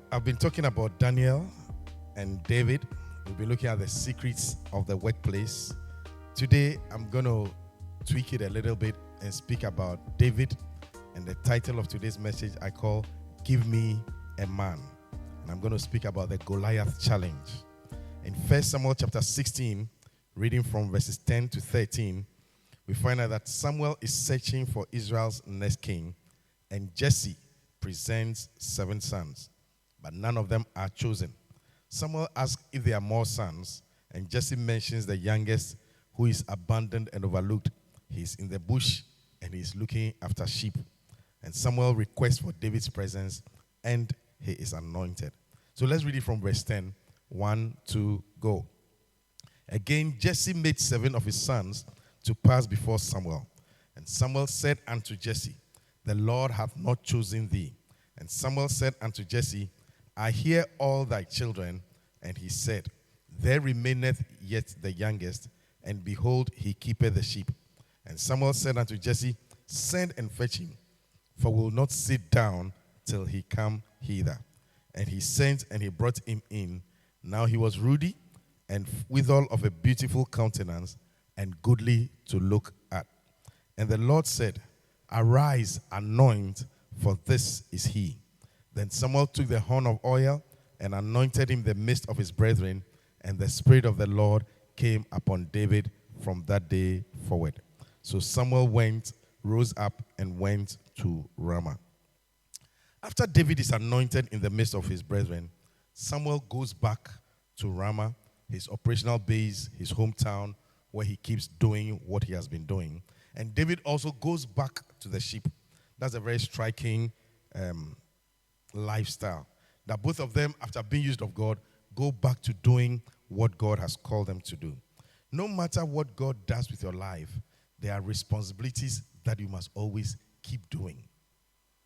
I've been talking about Daniel and David. We'll be looking at the secrets of the workplace. Today, I'm going to tweak it a little bit and speak about David. And the title of today's message I call Give Me a Man. And I'm going to speak about the Goliath challenge. In 1 Samuel chapter 16, reading from verses 10 to 13, we find out that Samuel is searching for Israel's next king, and Jesse presents 7 sons, but none of them are chosen. Samuel asks if there are more sons, and Jesse mentions the youngest, who is abandoned and overlooked. He's in the bush, and he's looking after sheep. And Samuel requests for David's presence, and he is anointed. So let's read it from verse 10. 1, 2, go. Again, Jesse made 7 of his sons to pass before Samuel. And Samuel said unto Jesse, The Lord hath not chosen thee. And Samuel said unto Jesse, I hear all thy children. And he said, There remaineth yet the youngest, and behold, he keepeth the sheep. And Samuel said unto Jesse, Send and fetch him, for we will not sit down till he come hither. And he sent, and he brought him in. Now he was ruddy, and withal of a beautiful countenance, and goodly to look at. And the Lord said, Arise, anoint, for this is he. Then Samuel took the horn of oil and anointed him in the midst of his brethren, and the Spirit of the Lord came upon David from that day forward. So Samuel rose up and went to Ramah. After David is anointed in the midst of his brethren, Samuel goes back to Ramah, his operational base, his hometown, where he keeps doing what he has been doing. And David also goes back to the sheep. That's a very striking lifestyle. That both of them, after being used of God, go back to doing what God has called them to do. No matter what God does with your life, there are responsibilities that you must always keep doing.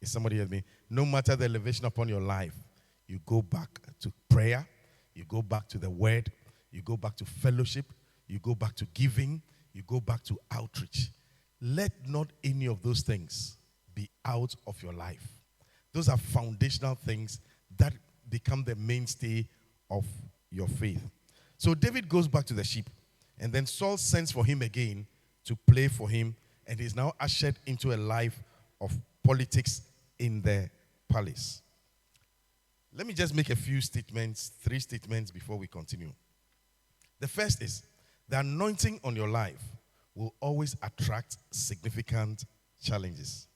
Is somebody with me? No matter the elevation upon your life, you go back to prayer, you go back to the word, you go back to fellowship, you go back to giving, you go back to outreach. Let not any of those things be out of your life. Those are foundational things that become the mainstay of your faith. So David goes back to the sheep, and then Saul sends for him again to play for him, and he's now ushered into a life of politics in the palace. Let me just make a few statements, 3 statements before we continue. The first is, the anointing on your life will always attract significant challenges.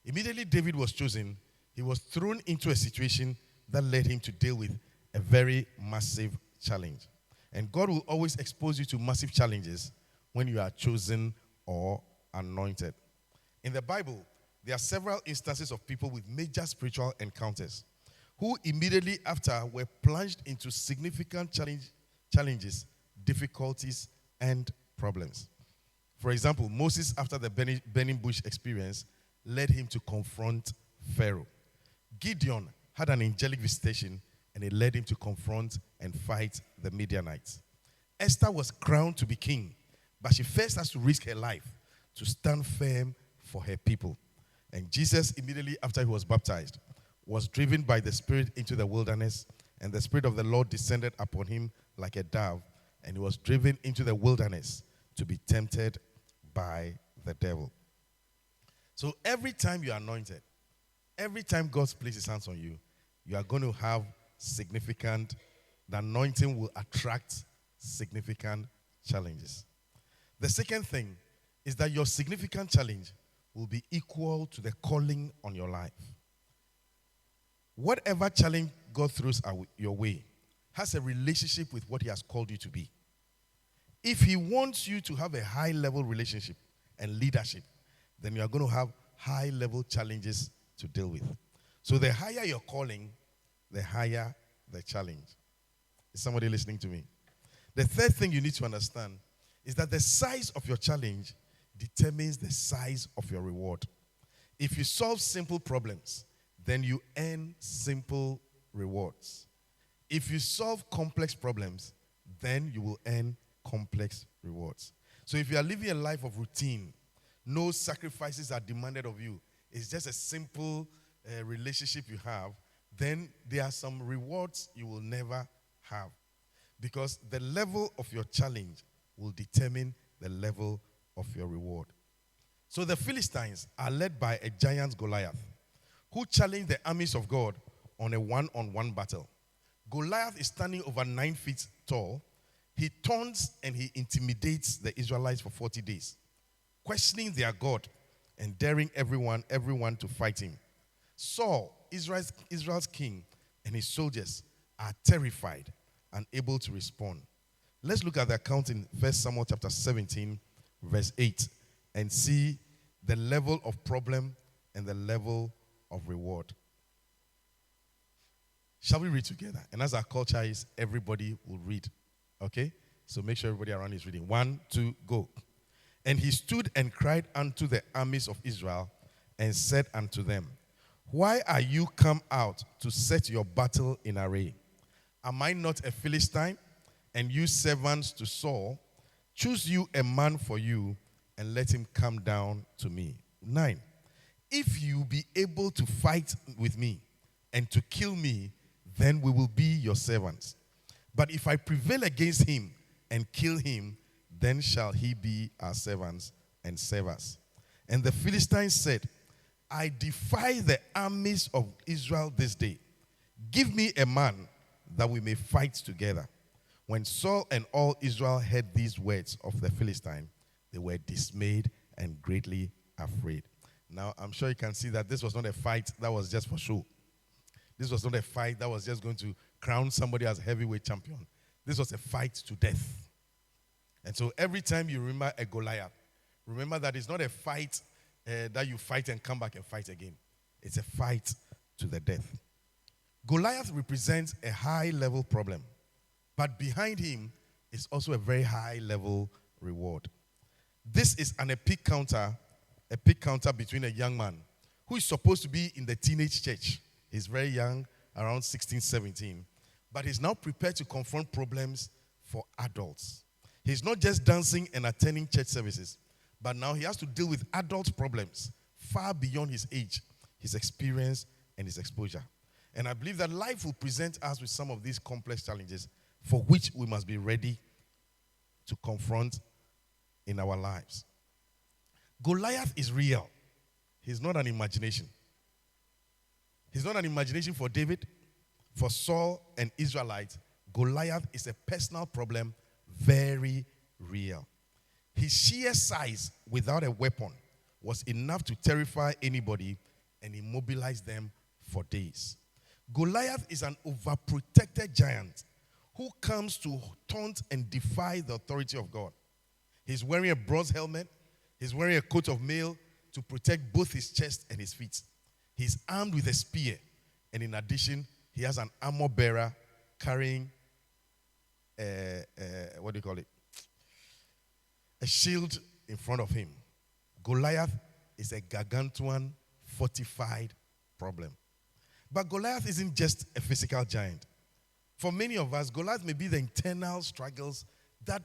Immediately David was chosen, he was thrown into a situation that led him to deal with a very massive challenge. And God will always expose you to massive challenges when you are chosen or anointed. In the Bible, there are several instances of people with major spiritual encounters who immediately after were plunged into significant challenges, difficulties, and problems. For example, Moses, after the burning bush experience, led him to confront Pharaoh. Gideon had an angelic visitation, and it led him to confront and fight the Midianites. Esther was crowned to be king, but she first has to risk her life to stand firm for her people. And Jesus, immediately after he was baptized, was driven by the Spirit into the wilderness, and the Spirit of the Lord descended upon him like a dove, and he was driven into the wilderness to be tempted by the devil. So every time you are anointed, every time God places his hands on you, you are going to have the anointing will attract significant challenges. The second thing is that your significant challenge will be equal to the calling on your life. Whatever challenge God throws your way has a relationship with what he has called you to be. If he wants you to have a high-level relationship and leadership, then you are going to have high-level challenges to deal with. So the higher your calling, the higher the challenge. Is somebody listening to me? The third thing you need to understand is that the size of your challenge determines the size of your reward. If you solve simple problems, then you earn simple rewards. If you solve complex problems, then you will earn complex rewards. So if you are living a life of routine, no sacrifices are demanded of you, it's just a simple relationship you have, then there are some rewards you will never have. Because the level of your challenge will determine the level of your reward. So the Philistines are led by a giant Goliath, who challenged the armies of God on a one-on-one battle. Goliath is standing over 9 feet tall. He taunts and he intimidates the Israelites for 40 days, questioning their God and daring everyone to fight him. Saul, Israel's king, and his soldiers are terrified and able to respond. Let's look at the account in 1 Samuel chapter 17, verse 8, and see the level of problem and the level of reward. Shall we read together? And as our culture is, everybody will read. Okay? So make sure everybody around is reading. 1, 2, go. And he stood and cried unto the armies of Israel and said unto them, why are you come out to set your battle in array? Am I not a Philistine? And you servants to Saul, choose you a man for you and let him come down to me. 9. If you be able to fight with me and to kill me, then we will be your servants. But if I prevail against him and kill him, then shall he be our servants and serve us. And the Philistines said, I defy the armies of Israel this day. Give me a man that we may fight together. When Saul and all Israel heard these words of the Philistine, they were dismayed and greatly afraid. Now, I'm sure you can see that this was not a fight that was just for show. This was not a fight that was just going to crown somebody as heavyweight champion. This was a fight to death. And so every time you remember a Goliath, remember that it's not a fight that you fight and come back and fight again. It's a fight to the death. Goliath represents a high-level problem, but behind him is also a very high-level reward. This is an epic counter between a young man who is supposed to be in the teenage church. He's very young, around 16, 17, but he's now prepared to confront problems for adults. He's not just dancing and attending church services, but now he has to deal with adult problems far beyond his age, his experience, and his exposure. And I believe that life will present us with some of these complex challenges for which we must be ready to confront in our lives. Goliath is real. He's not an imagination. He's not an imagination for David, for Saul and Israelites. Goliath is a personal problem, very real. His sheer size without a weapon was enough to terrify anybody and immobilize them for days. Goliath is an overprotected giant who comes to taunt and defy the authority of God. He's wearing a bronze helmet. He's wearing a coat of mail to protect both his chest and his feet. He's armed with a spear. And in addition, he has an armor bearer carrying what do you call it? A shield in front of him. Goliath is a gargantuan, fortified problem. But Goliath isn't just a physical giant. For many of us, Goliath may be the internal struggles that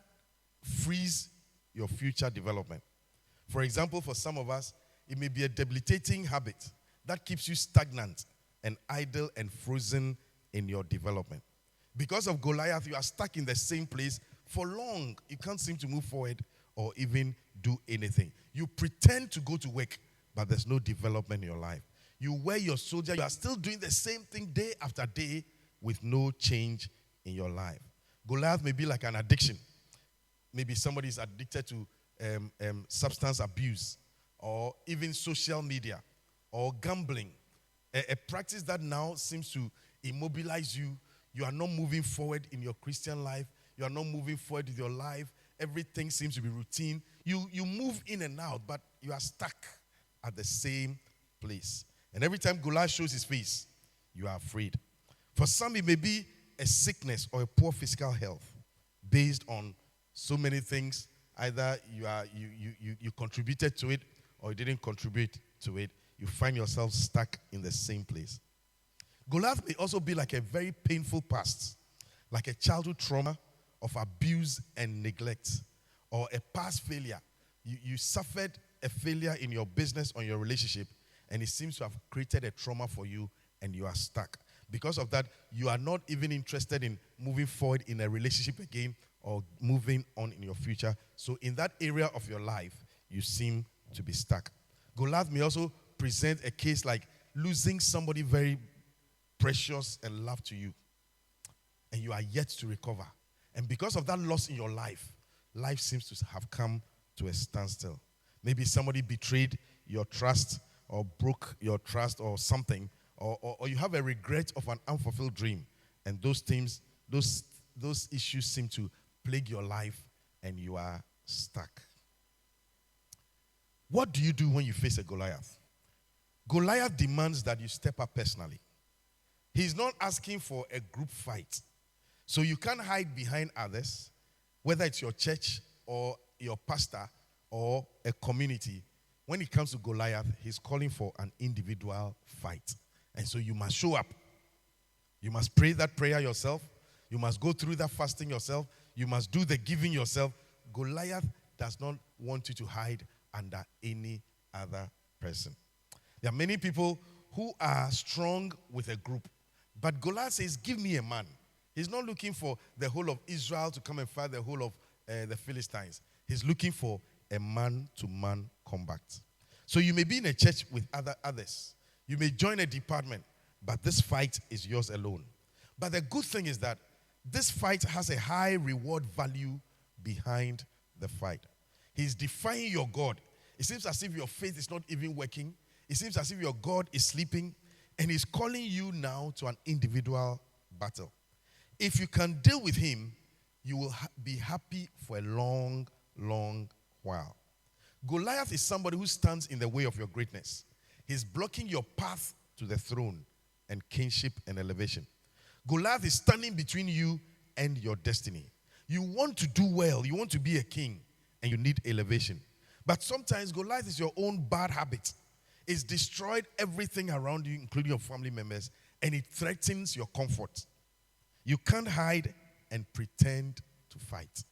freeze your future development. For example, for some of us, it may be a debilitating habit that keeps you stagnant and idle and frozen in your development. Because of Goliath, you are stuck in the same place for long. You can't seem to move forward or even do anything. You pretend to go to work, but there's no development in your life. You wear your soldier, you are still doing the same thing day after day with no change in your life. Goliath may be like an addiction. Maybe somebody is addicted to substance abuse or even social media or gambling. A practice that now seems to immobilize you. You are not moving forward in your Christian life. You are not moving forward with your life. Everything seems to be routine. You move in and out, but you are stuck at the same place. And every time Goliath shows his face, you are afraid. For some, it may be a sickness or a poor physical health based on so many things. Either you contributed to it or you didn't contribute to it. You find yourself stuck in the same place. Goliath may also be like a very painful past, like a childhood trauma of abuse and neglect, or a past failure. You suffered a failure in your business or your relationship, and it seems to have created a trauma for you, and you are stuck. Because of that, you are not even interested in moving forward in a relationship again or moving on in your future. So in that area of your life, you seem to be stuck. Goliath may also present a case like losing somebody very precious and loved to you, and you are yet to recover. And because of that loss in your life, life seems to have come to a standstill. Maybe somebody betrayed your trust or broke your trust or something, or you have a regret of an unfulfilled dream, and those things, those issues seem to plague your life, and you are stuck. What do you do when you face a Goliath? Goliath demands that you step up personally. He's not asking for a group fight. So you can't hide behind others, whether it's your church or your pastor or a community. When it comes to Goliath, he's calling for an individual fight. And so you must show up. You must pray that prayer yourself. You must go through that fasting yourself. You must do the giving yourself. Goliath does not want you to hide under any other person. There are many people who are strong with a group, but Goliath says, give me a man. He's not looking for the whole of Israel to come and fight the whole of the Philistines. He's looking for a man-to-man combat. So you may be in a church with others. You may join a department, but this fight is yours alone. But the good thing is that this fight has a high reward value behind the fight. He's defying your God. It seems as if your faith is not even working. It seems as if your God is sleeping, and he's calling you now to an individual battle. If you can deal with him, you will be happy for a long, long while. Goliath is somebody who stands in the way of your greatness. He's blocking your path to the throne and kingship and elevation. Goliath is standing between you and your destiny. You want to do well. You want to be a king, and you need elevation. But sometimes Goliath is your own bad habit. It's destroyed everything around you, including your family members, and it threatens your comfort. You can't hide and pretend to fight.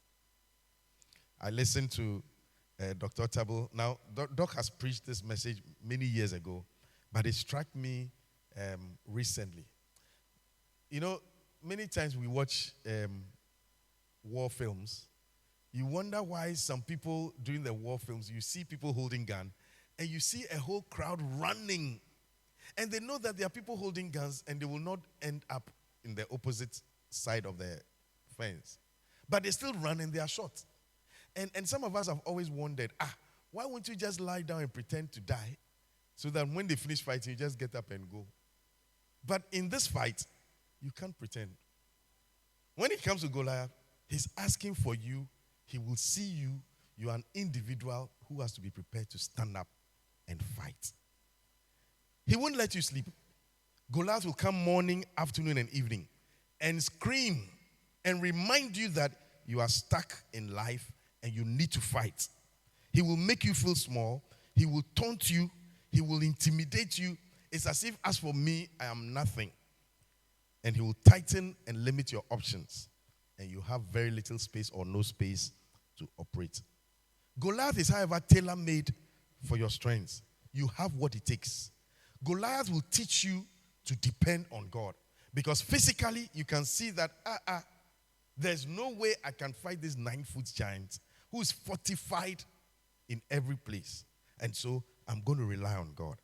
I listened to Dr. Tabo. Now, Doc has preached this message many years ago, but it struck me recently. You know, many times we watch war films. You wonder why some people during the war films, you see people holding gun, and you see a whole crowd running. And they know that there are people holding guns, and they will not end up in the opposite side of the fence. But they still run and they are shot. And some of us have always wondered, why won't you just lie down and pretend to die so that when they finish fighting, you just get up and go? But in this fight, you can't pretend. When it comes to Goliath, he's asking for you. He will see you. You are an individual who has to be prepared to stand up and fight. He won't let you sleep. Goliath will come morning, afternoon, and evening and scream and remind you that you are stuck in life and you need to fight. He will make you feel small. He will taunt you. He will intimidate you. It's as if, as for me, I am nothing. And he will tighten and limit your options. And you have very little space or no space to operate. Goliath is, however, tailor-made for your strengths. You have what it takes. Goliath will teach you to depend on God. Because physically, you can see that, there's no way I can fight this 9-foot giant who is fortified in every place. And so, I'm going to rely on God.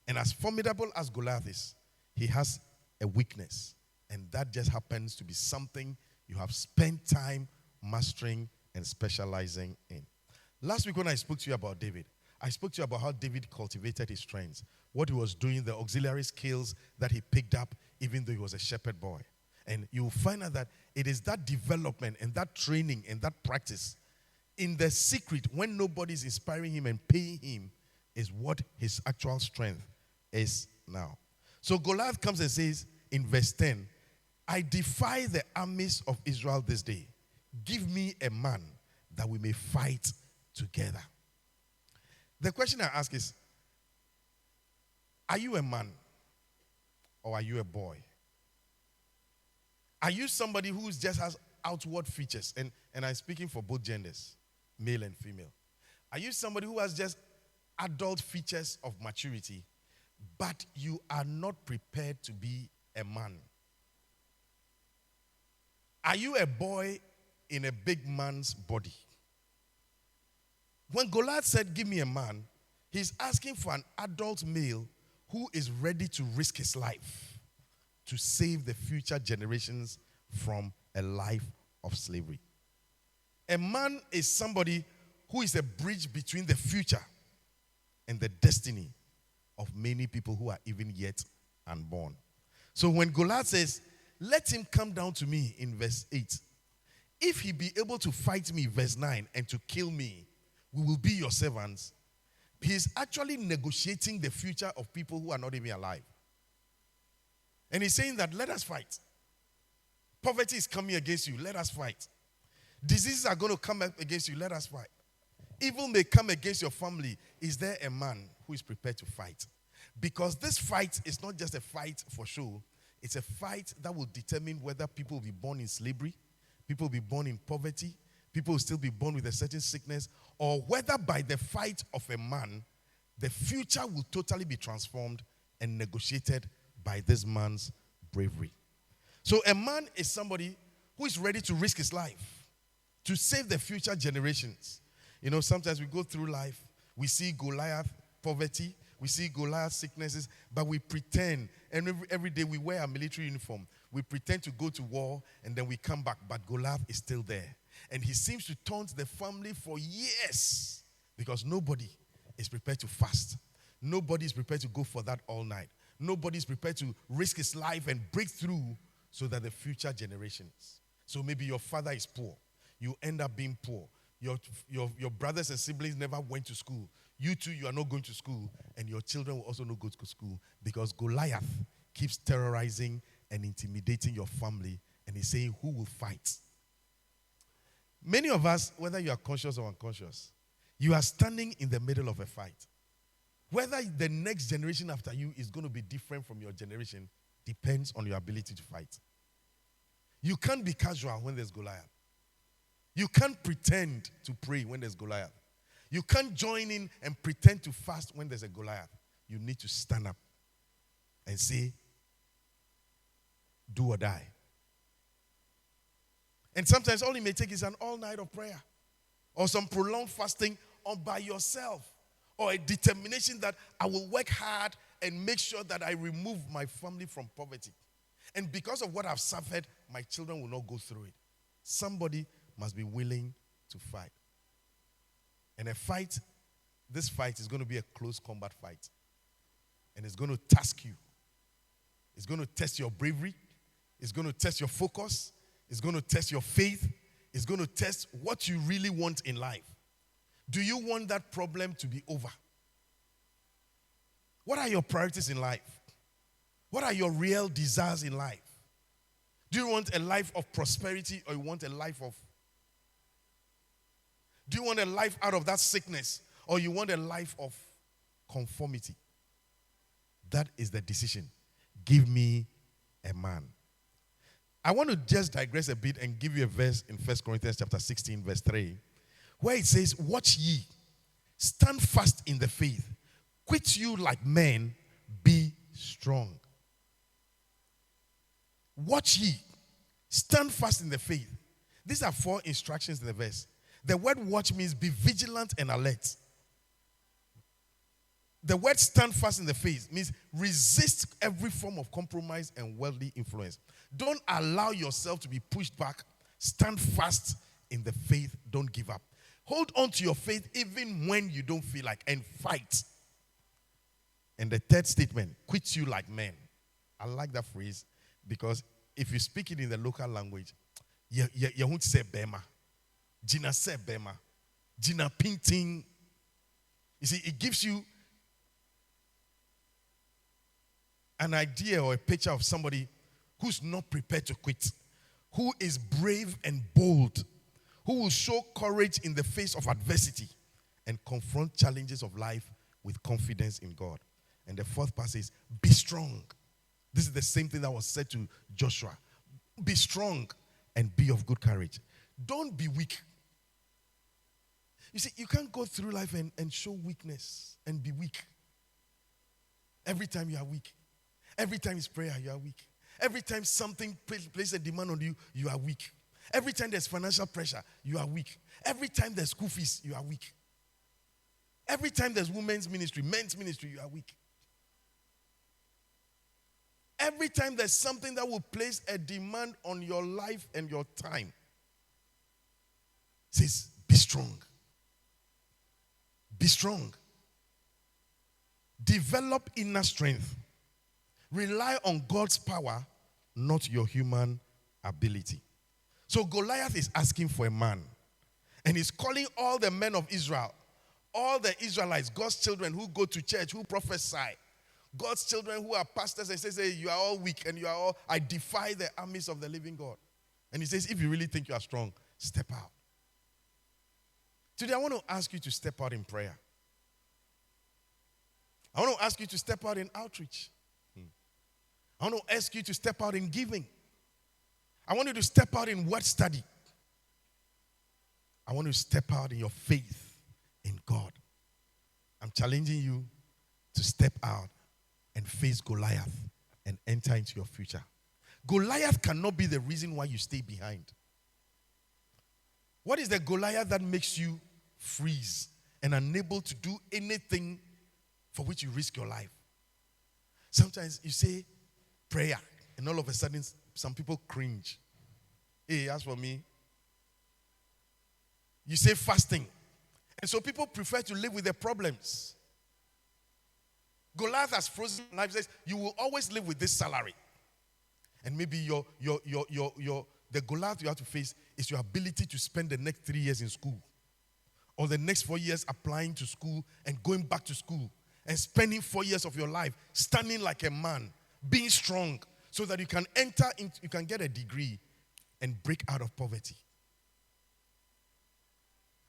And as formidable as Goliath is, he has a weakness. And that just happens to be something you have spent time mastering and specializing in. Last week when I spoke to you about David, I spoke to you about how David cultivated his strengths, what he was doing, the auxiliary skills that he picked up even though he was a shepherd boy. And you will find out that it is that development and that training and that practice in the secret when nobody's inspiring him and paying him is what his actual strength is now. So Goliath comes and says in verse 10, I defy the armies of Israel this day. Give me a man that we may fight together. The question I ask is, are you a man or are you a boy? Are you somebody who just has outward features? And I'm speaking for both genders, male and female. Are you somebody who has just adult features of maturity, but you are not prepared to be a man. Are you a boy in a big man's body? When Goliath said, give me a man, he's asking for an adult male who is ready to risk his life to save the future generations from a life of slavery. A man is somebody who is a bridge between the future and the destiny of many people who are even yet unborn. So when Goliath says, let him come down to me in verse 8, if he be able to fight me, verse 9, and to kill me, we will be your servants. He's actually negotiating the future of people who are not even alive. And he's saying that let us fight. Poverty is coming against you, let us fight. Diseases are going to come up against you, let us fight. Evil may come against your family. Is there a man who is prepared to fight? Because this fight is not just a fight for show. It's a fight that will determine whether people will be born in slavery, people will be born in poverty, people will still be born with a certain sickness, or whether by the fight of a man, the future will totally be transformed and negotiated by this man's bravery. So a man is somebody who is ready to risk his life to save the future generations. You know, sometimes we go through life, we see Goliath poverty, we see Goliath sicknesses, but we pretend, and every day we wear a military uniform. We pretend to go to war, and then we come back, but Goliath is still there. And he seems to taunt the family for years because nobody is prepared to fast. Nobody is prepared to go for that all night. Nobody is prepared to risk his life and break through so that the future generations. So maybe your father is poor. You end up being poor. Your brothers and siblings never went to school. You too, you are not going to school, and your children will also not go to school because Goliath keeps terrorizing and intimidating your family, and he's saying, who will fight? Many of us, whether you are conscious or unconscious, you are standing in the middle of a fight. Whether the next generation after you is going to be different from your generation depends on your ability to fight. You can't be casual when there's Goliath. You can't pretend to pray when there's Goliath. You can't join in and pretend to fast when there's a Goliath. You need to stand up and say, do or die. And sometimes all it may take is an all night of prayer or some prolonged fasting or by yourself or a determination that I will work hard and make sure that I remove my family from poverty. And because of what I've suffered, my children will not go through it. Somebody must be willing to fight. And this fight is going to be a close combat fight. And it's going to task you. It's going to test your bravery. It's going to test your focus. It's going to test your faith. It's going to test what you really want in life. Do you want that problem to be over? What are your priorities in life? What are your real desires in life? Do you want a life of prosperity or you want a life of... Do you want a life out of that sickness or you want a life of conformity? That is the decision. Give me a man. I want to just digress a bit and give you a verse in 1 Corinthians chapter 16, verse 3, where it says, watch ye, stand fast in the faith, quit you like men, be strong. Watch ye, stand fast in the faith. These are 4 instructions in the verse. The word watch means be vigilant and alert. The word stand fast in the faith means resist every form of compromise and worldly influence. Don't allow yourself to be pushed back. Stand fast in the faith. Don't give up. Hold on to your faith even when you don't feel like, and fight. And the third statement, quit you like men. I like that phrase because if you speak it in the local language, you won't say Bema. Gina say Bema. Gina painting. You see, it gives you an idea or a picture of somebody who's not prepared to quit, who is brave and bold, who will show courage in the face of adversity and confront challenges of life with confidence in God. And the fourth part says, be strong. This is the same thing that was said to Joshua. Be strong and be of good courage. Don't be weak. You see, you can't go through life and show weakness and be weak. Every time you are weak. Every time it's prayer, you are weak. Every time something places a demand on you, you are weak. Every time there's financial pressure, you are weak. Every time there's school fees, you are weak. Every time there's women's ministry, men's ministry, you are weak. Every time there's something that will place a demand on your life and your time, it says, be strong. Be strong. Develop inner strength. Rely on God's power, not your human ability. So Goliath is asking for a man. And he's calling all the men of Israel, all the Israelites, God's children who go to church, who prophesy, God's children who are pastors, and says, hey, you are all weak and I defy the armies of the living God. And he says, if you really think you are strong, step out. Today I want to ask you to step out in prayer. I want to ask you to step out in outreach. I want to ask you to step out in giving. I want you to step out in word study. I want you to step out in your faith in God. I'm challenging you to step out and face Goliath and enter into your future. Goliath cannot be the reason why you stay behind. What is the Goliath that makes you freeze and unable to do anything for which you risk your life? Sometimes you say prayer, and all of a sudden some people cringe. Hey, as for me, you say fasting, and so people prefer to live with their problems. Goliath has frozen life. Says you will always live with this salary, and maybe the Goliath you have to face is your ability to spend the next 3 years in school, or the next 4 years applying to school and going back to school, and spending 4 years of your life standing like a man, being strong, so that you can you can get a degree and break out of poverty.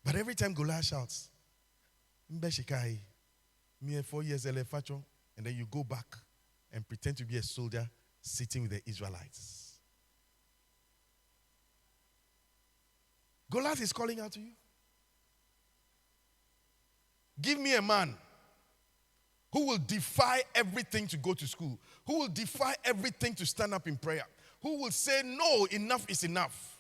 But every time Goliath shouts, Mbeshikai, me 4 years, and then you go back and pretend to be a soldier sitting with the Israelites. Goliath is calling out to you. Give me a man who will defy everything to go to school, who will defy everything to stand up in prayer, who will say, no, enough is enough.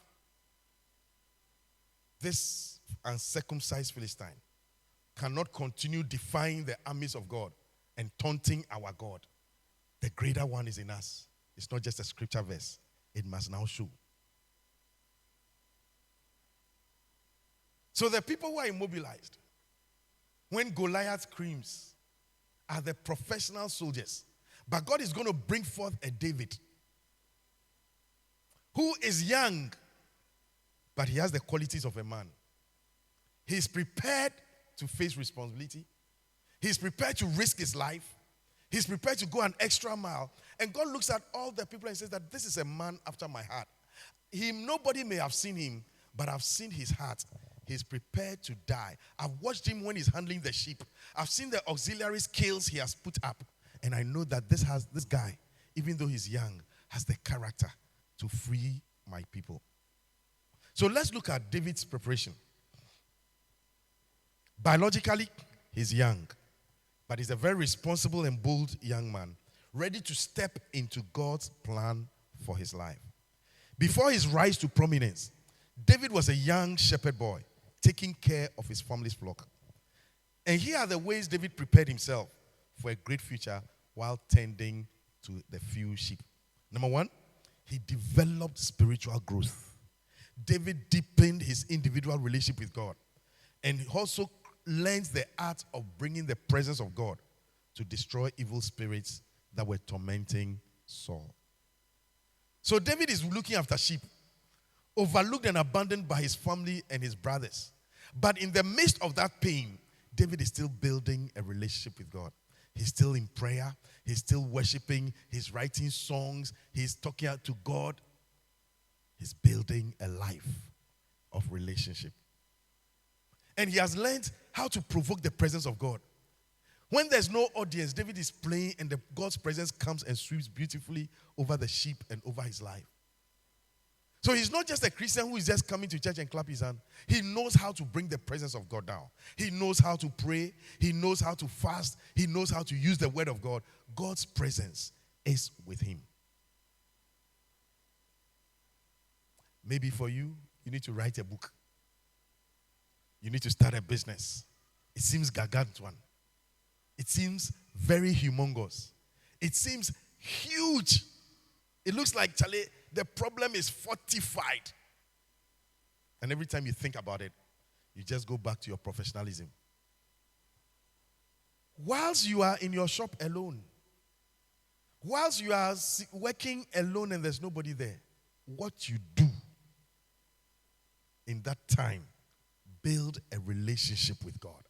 This uncircumcised Philistine cannot continue defying the armies of God and taunting our God. The greater one is in us. It's not just a scripture verse. It must now show. So the people who are immobilized, when Goliath screams, are the professional soldiers. But God is going to bring forth a David who is young, but he has the qualities of a man. He's prepared to face responsibility. He's prepared to risk his life. He's prepared to go an extra mile. And God looks at all the people and says that this is a man after my heart. Nobody may have seen him, but I've seen his heart. He's prepared to die. I've watched him when he's handling the sheep. I've seen the auxiliary skills he has put up. And I know that this guy, even though he's young, has the character to free my people. So let's look at David's preparation. Biologically, he's young, but he's a very responsible and bold young man, ready to step into God's plan for his life. Before his rise to prominence, David was a young shepherd boy, taking care of his family's flock. And here are the ways David prepared himself for a great future while tending to the few sheep. Number one, he developed spiritual growth. David deepened his individual relationship with God, and he also learned the art of bringing the presence of God to destroy evil spirits that were tormenting Saul. So David is looking after sheep, overlooked and abandoned by his family and his brothers. But in the midst of that pain, David is still building a relationship with God. He's still in prayer. He's still worshiping. He's writing songs. He's talking out to God. He's building a life of relationship. And he has learned how to provoke the presence of God. When there's no audience, David is playing and God's presence comes and sweeps beautifully over the sheep and over his life. So he's not just a Christian who is just coming to church and clap his hand. He knows how to bring the presence of God down. He knows how to pray. He knows how to fast. He knows how to use the word of God. God's presence is with him. Maybe for you, you need to write a book. You need to start a business. It seems gargantuan. It seems very humongous. It seems huge. It looks like, Charlie, the problem is fortified. And every time you think about it, you just go back to your professionalism. Whilst you are in your shop alone, whilst you are working alone and there's nobody there, what you do in that time, build a relationship with God.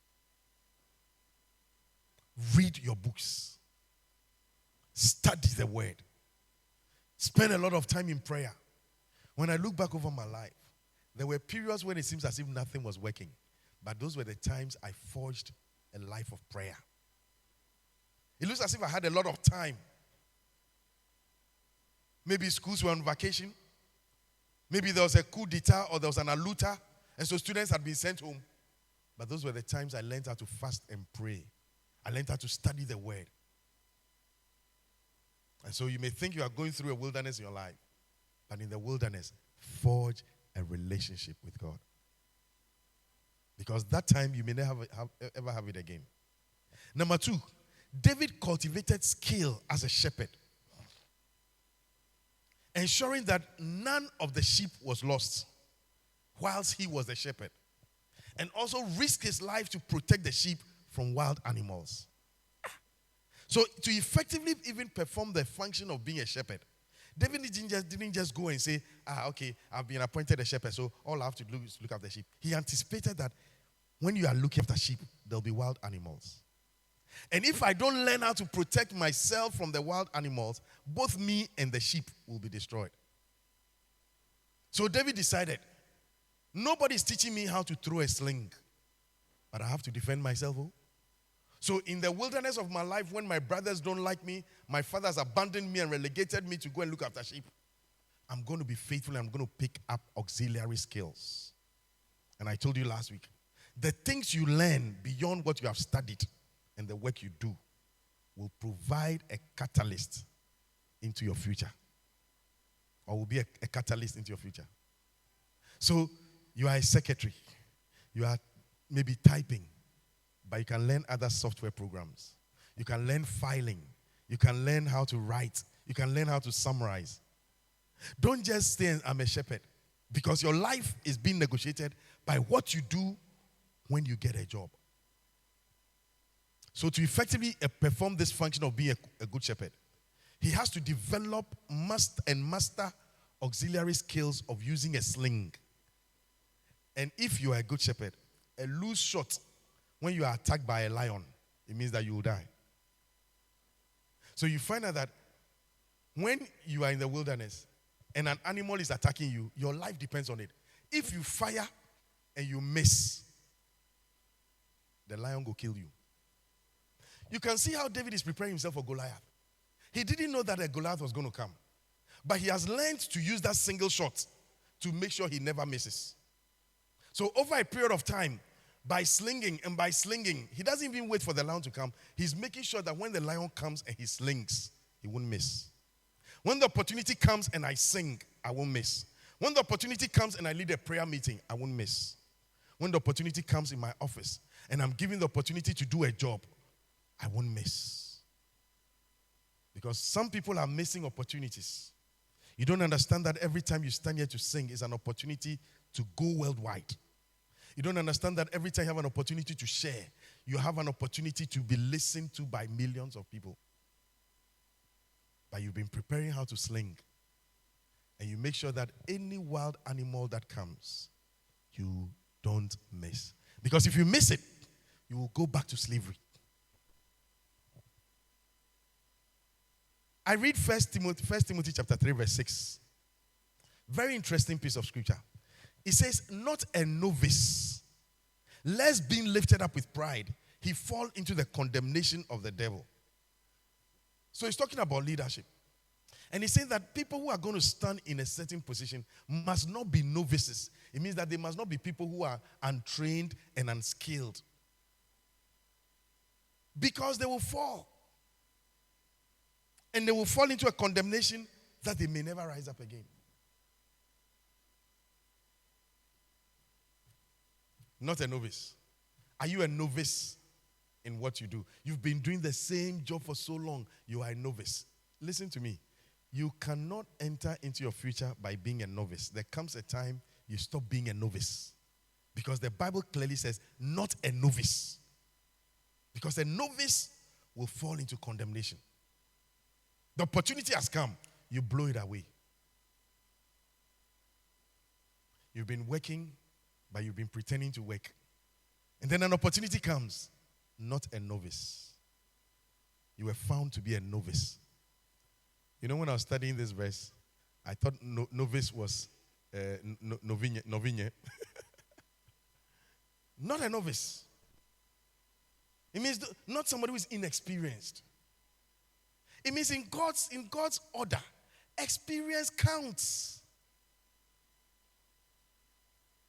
Read your books. Study the word. Spend a lot of time in prayer. When I look back over my life, there were periods when it seems as if nothing was working. But those were the times I forged a life of prayer. It looks as if I had a lot of time. Maybe schools were on vacation. Maybe there was a coup d'etat or there was an aluta, and so students had been sent home. But those were the times I learned how to fast and pray. I learned how to study the word. And so you may think you are going through a wilderness in your life, but in the wilderness, forge a relationship with God. Because that time you may never ever have it again. Number 2, David cultivated skill as a shepherd, ensuring that none of the sheep was lost whilst he was the shepherd, and also risked his life to protect the sheep from wild animals. So to effectively even perform the function of being a shepherd, David didn't just go and say, okay, I've been appointed a shepherd, so all I have to do is look after the sheep. He anticipated that when you are looking after sheep, there'll be wild animals. And if I don't learn how to protect myself from the wild animals, both me and the sheep will be destroyed. So David decided, nobody's teaching me how to throw a sling, but I have to defend myself. So in the wilderness of my life, when my brothers don't like me, my father has abandoned me and relegated me to go and look after sheep, I'm going to be faithful and I'm going to pick up auxiliary skills. And I told you last week, the things you learn beyond what you have studied and the work you do will provide a catalyst into your future. Or will be a catalyst into your future. So you are a secretary. You are maybe typing. But you can learn other software programs. You can learn filing. You can learn how to write. You can learn how to summarize. Don't just say, I'm a shepherd. Because your life is being negotiated by what you do when you get a job. So to effectively perform this function of being a good shepherd, he has to develop master auxiliary skills of using a sling. And if you are a good shepherd, a loose shot, when you are attacked by a lion, it means that you will die. So you find out that when you are in the wilderness and an animal is attacking you, your life depends on it. If you fire and you miss, the lion will kill you. You can see how David is preparing himself for Goliath. He didn't know that a Goliath was going to come. But he has learned to use that single shot to make sure he never misses. So over a period of time, by slinging, he doesn't even wait for the lion to come. He's making sure that when the lion comes and he slings, he won't miss. When the opportunity comes and I sing, I won't miss. When the opportunity comes and I lead a prayer meeting, I won't miss. When the opportunity comes in my office and I'm given the opportunity to do a job, I won't miss. Because some people are missing opportunities. You don't understand that every time you stand here to sing is an opportunity to go worldwide. You don't understand that every time you have an opportunity to share, you have an opportunity to be listened to by millions of people. But you've been preparing how to sling. And you make sure that any wild animal that comes, you don't miss. Because if you miss it, you will go back to slavery. I read 1 Timothy chapter 3 verse 6. Very interesting piece of scripture. It says, not a novice, lest being lifted up with pride, he fall into the condemnation of the devil. So he's talking about leadership. And he's saying that people who are going to stand in a certain position must not be novices. It means that they must not be people who are untrained and unskilled. Because they will fall. And they will fall into a condemnation that they may never rise up again. Not a novice. Are you a novice in what you do? You've been doing the same job for so long. You are a novice. Listen to me. You cannot enter into your future by being a novice. There comes a time you stop being a novice. Because the Bible clearly says, not a novice. Because a novice will fall into condemnation. The opportunity has come. You blow it away. You've been working, but you've been pretending to work. And then an opportunity comes. Not a novice. You were found to be a novice. You know, when I was studying this verse, I thought novice was novigne. Not a novice. It means not somebody who is inexperienced. It means in God's order, experience counts.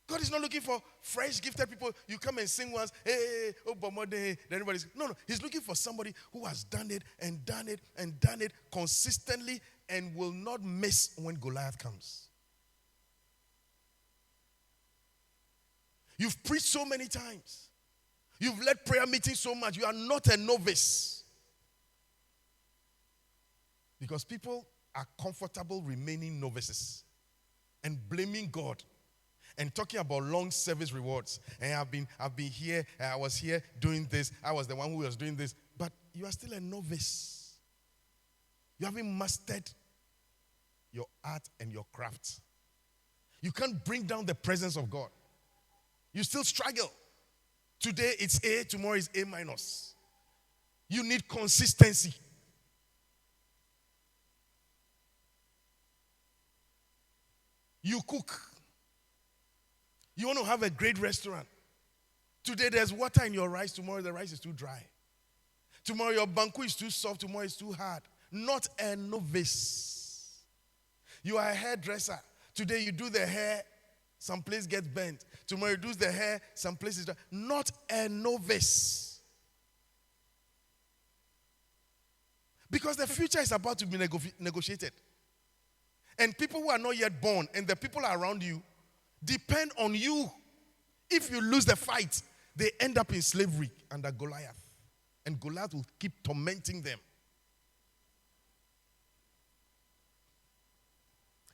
God is not looking for fresh, gifted people. You come and sing once, hey, oh, Bomode, then everybody's. No. He's looking for somebody who has done it and done it and done it consistently and will not miss when Goliath comes. You've preached so many times. You've led prayer meetings so much. You are not a novice. Because people are comfortable remaining novices and blaming God and talking about long service rewards. And I've been here, I was here doing this, I was the one who was doing this. But you are still a novice. You haven't mastered your art and your craft. You can't bring down the presence of God. You still struggle. Today it's A, tomorrow is A minus. You need consistency. You cook. You want to have a great restaurant. Today there's water in your rice, tomorrow the rice is too dry. Tomorrow your banku is too soft, tomorrow it's too hard. Not a novice. You are a hairdresser. Today you do the hair, some place gets bent. Tomorrow you do the hair, some places dry. Not a novice. Because the future is about to be negotiated. And people who are not yet born and the people around you depend on you. If you lose the fight, they end up in slavery under Goliath. And Goliath will keep tormenting them.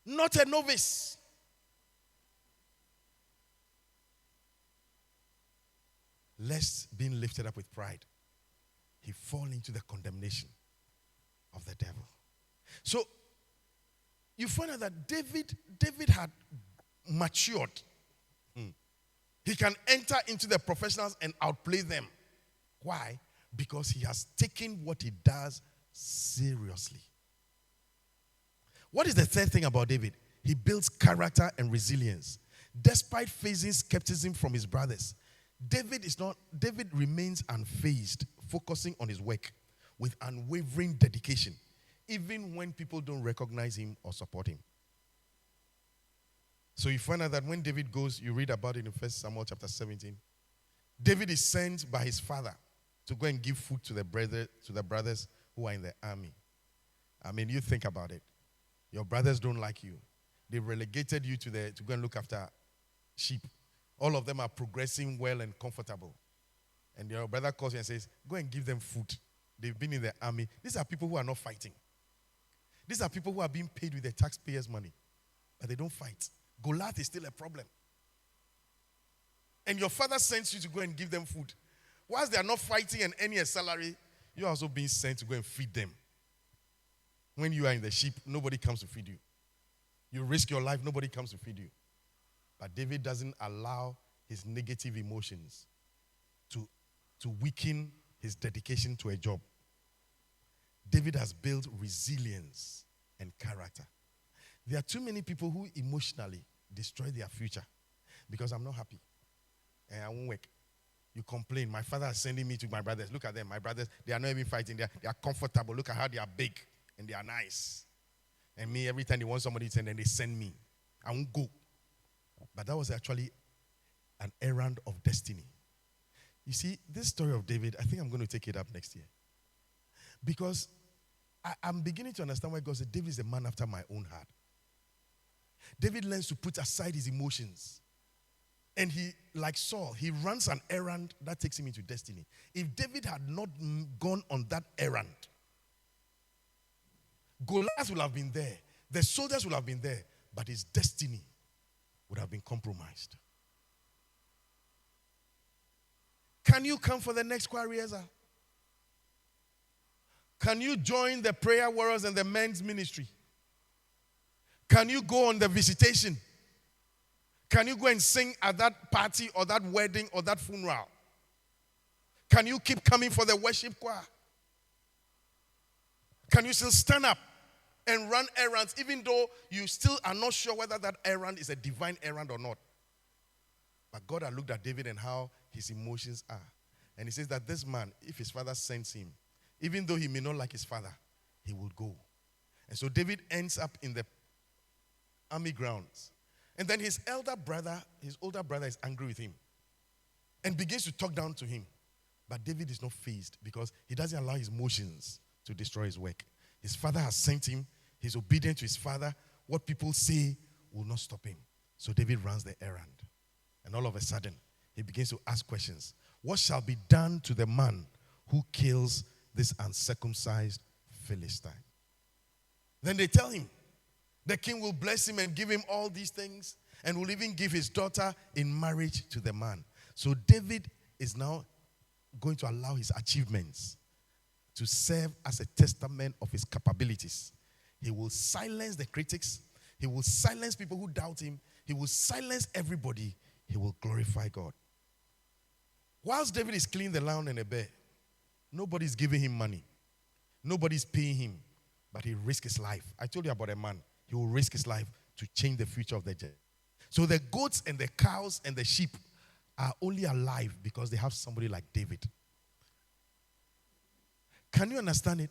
Not a novice. Lest being lifted up with pride, he fall into the condemnation of the devil. So, you find out that David had matured. He can enter into the professionals and outplay them. Why? Because he has taken what he does seriously. What is the third thing about David? He builds character and resilience. Despite facing skepticism from his brothers, David remains unfazed, focusing on his work with unwavering dedication, even when people don't recognize him or support him. So you find out that when David goes, you read about it in 1 Samuel chapter 17. David is sent by his father to go and give food to the brothers who are in the army. I mean, you think about it. Your brothers don't like you. They relegated you to go and look after sheep. All of them are progressing well and comfortable. And your brother calls you and says, go and give them food. They've been in the army. These are people who are not fighting. These are people who are being paid with the taxpayers' money. But they don't fight. Goliath is still a problem. And your father sends you to go and give them food. Whilst they are not fighting and earning a salary, you are also being sent to go and feed them. When you are in the sheep, nobody comes to feed you. You risk your life, nobody comes to feed you. But David doesn't allow his negative emotions to weaken his dedication to a job. David has built resilience and character. There are too many people who emotionally destroy their future because I'm not happy and I won't work. You complain. My father is sending me to my brothers. Look at them. My brothers, they are not even fighting. They are comfortable. Look at how they are big and they are nice. And me, every time they want somebody to send, then they send me. I won't go. But that was actually an errand of destiny. You see, this story of David, I think I'm going to take it up next year. Because I'm beginning to understand why God said David is a man after my own heart. David learns to put aside his emotions And he, like Saul, he runs an errand that takes him into destiny. If David had not gone on that errand, Goliath would have been there. The soldiers would have been there. But his destiny would have been compromised. Can you come for the next Kwarieza? Can you join the prayer warriors and the men's ministry? Can you go on the visitation? Can you go and sing at that party or that wedding or that funeral? Can you keep coming for the worship choir? Can you still stand up and run errands even though you still are not sure whether that errand is a divine errand or not? But God had looked at David and how his emotions are. And he says that this man, if his father sends him, even though he may not like his father, he will go. And so David ends up in the army grounds. And then his older brother is angry with him and begins to talk down to him. But David is not fazed because he doesn't allow his emotions to destroy his work. His father has sent him. He's obedient to his father. What people say will not stop him. So David runs the errand. And all of a sudden, he begins to ask questions. What shall be done to the man who kills this uncircumcised Philistine? Then they tell him, the king will bless him and give him all these things and will even give his daughter in marriage to the man. So David is now going to allow his achievements to serve as a testament of his capabilities. He will silence the critics. He will silence people who doubt him. He will silence everybody. He will glorify God. Whilst David is cleaning the lion and the bear, nobody's giving him money. Nobody's paying him. But he risks his life. I told you about a man. He will risk his life to change the future of the jet. So the goats and the cows and the sheep are only alive because they have somebody like David. Can you understand it?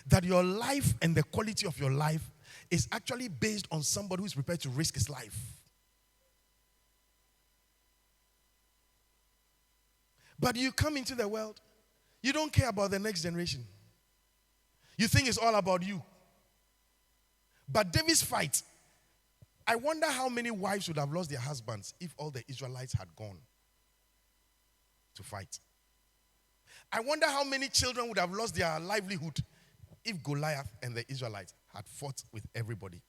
That your life and the quality of your life is actually based on somebody who is prepared to risk his life. But you come into the world, you don't care about the next generation. You think it's all about you. But David's fight, I wonder how many wives would have lost their husbands if all the Israelites had gone to fight. I wonder how many children would have lost their livelihood if Goliath and the Israelites had fought with everybody.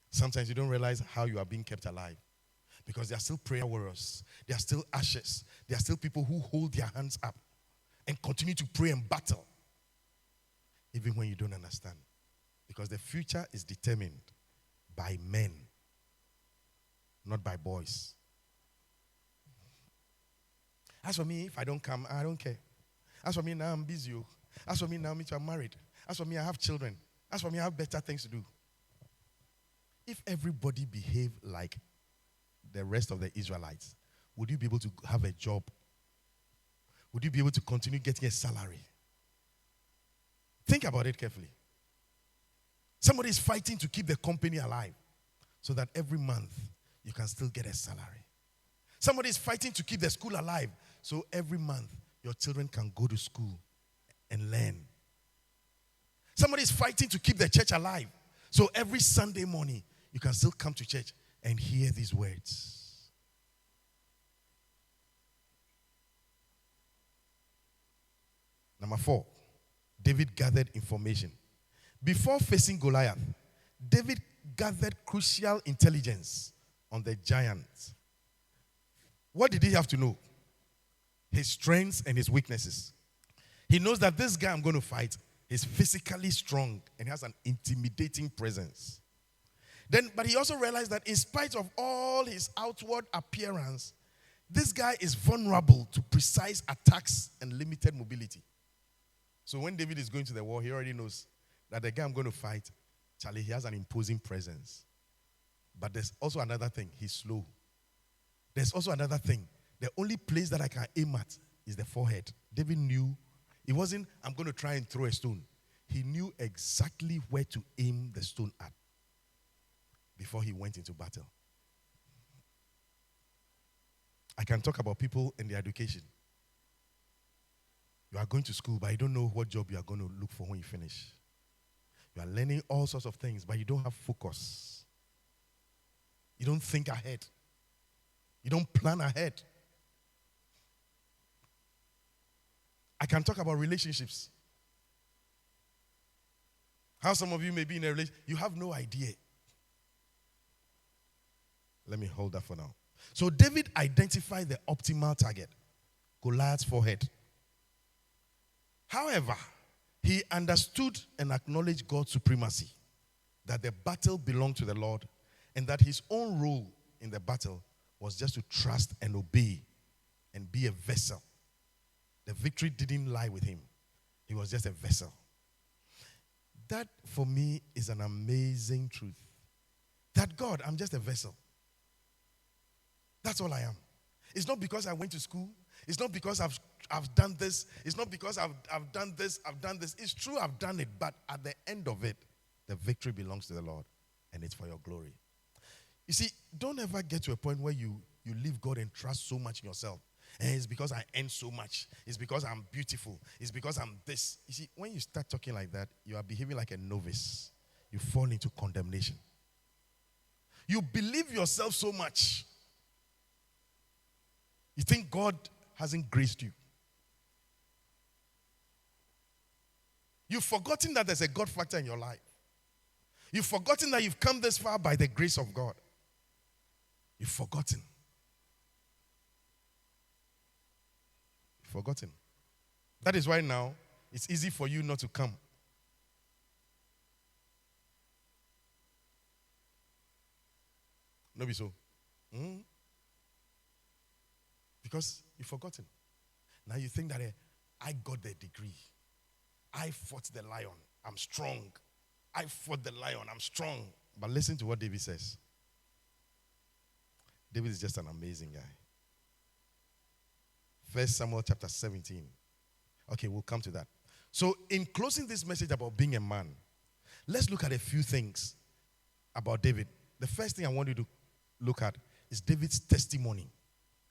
Sometimes you don't realize how you are being kept alive because there are still prayer warriors. There are still ashes. There are still people who hold their hands up and continue to pray and battle even when you don't understand. Because the future is determined by men, not by boys. As for me, if I don't come, I don't care. As for me, now I'm busy. As for me, now I'm married. As for me, I have children. As for me, I have better things to do. If everybody behaved like the rest of the Israelites, would you be able to have a job? Would you be able to continue getting a salary? Think about it carefully. Somebody is fighting to keep the company alive so that every month you can still get a salary. Somebody is fighting to keep the school alive so every month your children can go to school and learn. Somebody is fighting to keep the church alive so every Sunday morning you can still come to church and hear these words. Number 4, David gathered information. Before facing Goliath, David gathered crucial intelligence on the giant. What did he have to know? His strengths and his weaknesses. He knows that this guy I'm going to fight is physically strong and has an intimidating presence. But he also realized that in spite of all his outward appearance, this guy is vulnerable to precise attacks and limited mobility. So when David is going to the war, he already knows that the guy I'm going to fight, Charlie, he has an imposing presence. But there's also another thing. He's slow. There's also another thing. The only place that I can aim at is the forehead. David knew. It wasn't, I'm going to try and throw a stone. He knew exactly where to aim the stone at before he went into battle. I can talk about people and their education. You are going to school, but you don't know what job you are going to look for when you finish. You are learning all sorts of things, but you don't have focus. You don't think ahead. You don't plan ahead. I can talk about relationships. How some of you may be in a relationship, you have no idea. Let me hold that for now. So David identified the optimal target, Goliath's forehead. However, he understood and acknowledged God's supremacy, that the battle belonged to the Lord, and that his own role in the battle was just to trust and obey and be a vessel. The victory didn't lie with him. He was just a vessel. That, for me, is an amazing truth. That God, I'm just a vessel. That's all I am. It's not because I went to school. It's not because I've done this. It's not because I've done this, I've done this. It's true I've done it, but at the end of it, the victory belongs to the Lord, and it's for your glory. You see, don't ever get to a point where you leave God and trust so much in yourself. And it's because I earn so much. It's because I'm beautiful. It's because I'm this. You see, when you start talking like that, you are behaving like a novice. You fall into condemnation. You believe yourself so much. You think God hasn't graced you. You've forgotten that there's a God factor in your life. You've forgotten that you've come this far by the grace of God. You've forgotten. You've forgotten. That is why now it's easy for you not to come. No be so. Because you've forgotten. Now you think that I got the degree. I fought the lion. I'm strong. I fought the lion. I'm strong. But listen to what David says. David is just an amazing guy. 1 Samuel chapter 17. Okay, we'll come to that. So in closing this message about being a man, let's look at a few things about David. The first thing I want you to look at is David's testimony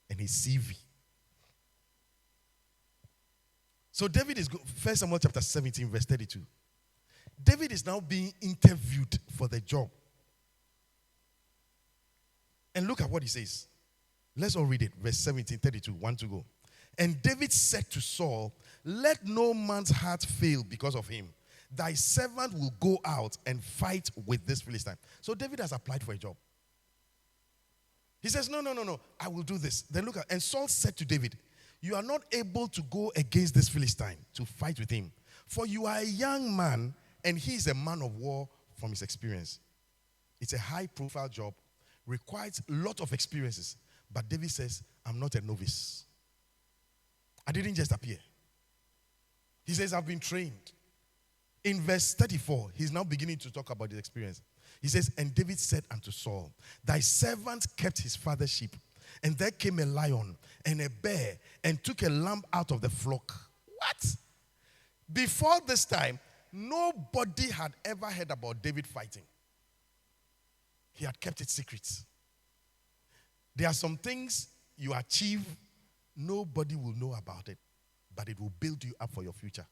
and his CV. So David is, 1 Samuel chapter 17, verse 32. David is now being interviewed for the job. And look at what he says. Let's all read it. Verse 17, 32, 1 to go. And David said to Saul, let no man's heart fail because of him. Thy servant will go out and fight with this Philistine. So David has applied for a job. He says, no, I will do this. Then look at, and Saul said to David, you are not able to go against this Philistine to fight with him. For you are a young man, and he is a man of war from his experience. It's a high-profile job, requires a lot of experiences. But David says, I'm not a novice. I didn't just appear. He says, I've been trained. In verse 34, he's now beginning to talk about his experience. He says, and David said unto Saul, thy servant kept his father's sheep, and there came a lion and a bear and took a lamb out of the flock. What? Before this time, nobody had ever heard about David fighting. He had kept it secret. There are some things you achieve, nobody will know about it, but it will build you up for your future.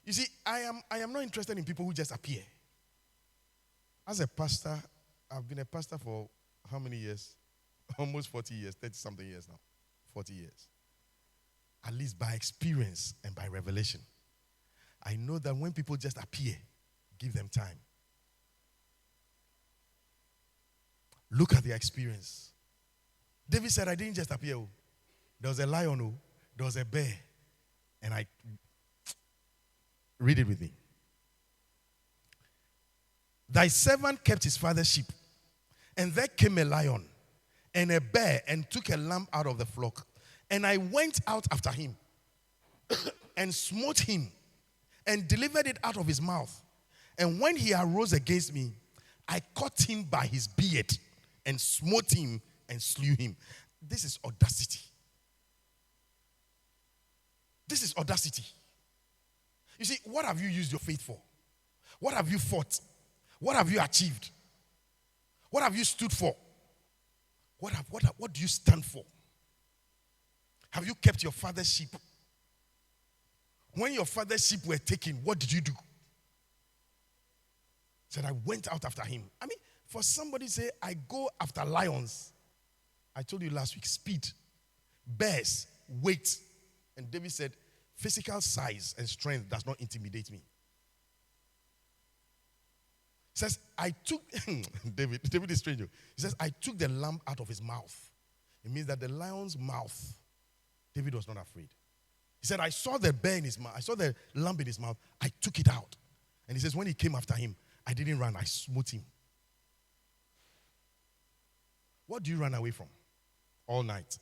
You see, I am not interested in people who just appear. As a pastor, I've been a pastor for how many years? Almost 40 years, 30-something years now. 40 years. At least by experience and by revelation. I know that when people just appear, give them time. Look at their experience. David said, I didn't just appear. There was a lion, there was a bear. And I... Read it with me. Thy servant kept his father's sheep, and there came a lion and a bear and took a lamb out of the flock. And I went out after him and smote him and delivered it out of his mouth. And when he arose against me, I caught him by his beard and smote him and slew him. This is audacity. This is audacity. You see, what have you used your faith for? What have you fought? What have you achieved? What have you stood for? What do you stand for? Have you kept your father's sheep? when your father's sheep were taken, what did you do? He said, I went out after him. I mean, for somebody to say, I go after lions. I told you last week, speed, bears, weight. And David said, physical size and strength does not intimidate me. He says, I took, David is strange. He says, I took the lamb out of his mouth. It means that the lion's mouth, David was not afraid. He said, I saw the bear in his mouth. I saw the lamb in his mouth. I took it out. And he says, when he came after him, I didn't run. I smote him. What do you run away from? All night.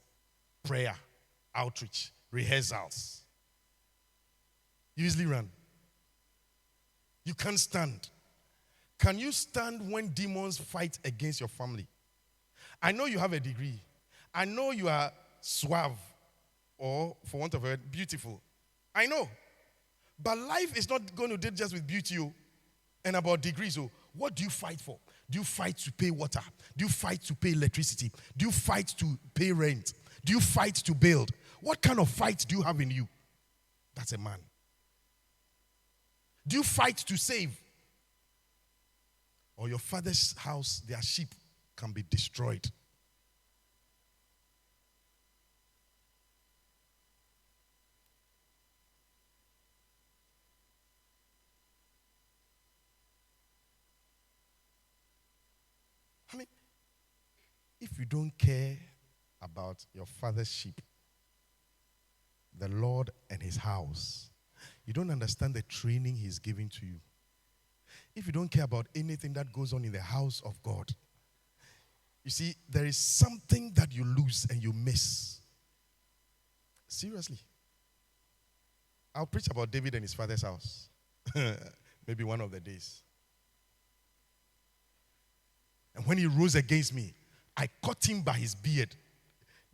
Prayer, outreach, rehearsals. You usually run. You can't stand. Can you stand when demons fight against your family? I know you have a degree. I know you are suave, or for want of a word, beautiful. I know. But life is not going to deal just with beauty and about degrees. What do you fight for? Do you fight to pay water? Do you fight to pay electricity? Do you fight to pay rent? Do you fight to build? What kind of fight do you have in you? That's a man. Do you fight to save? Or your father's house, their sheep can be destroyed. I mean, if you don't care about your father's sheep, the Lord and his house, you don't understand the training he's giving to you. If you don't care about anything that goes on in the house of God, you see, there is something that you lose and you miss. Seriously. I'll preach about David and his father's house. Maybe one of the days. And when he rose against me, I caught him by his beard.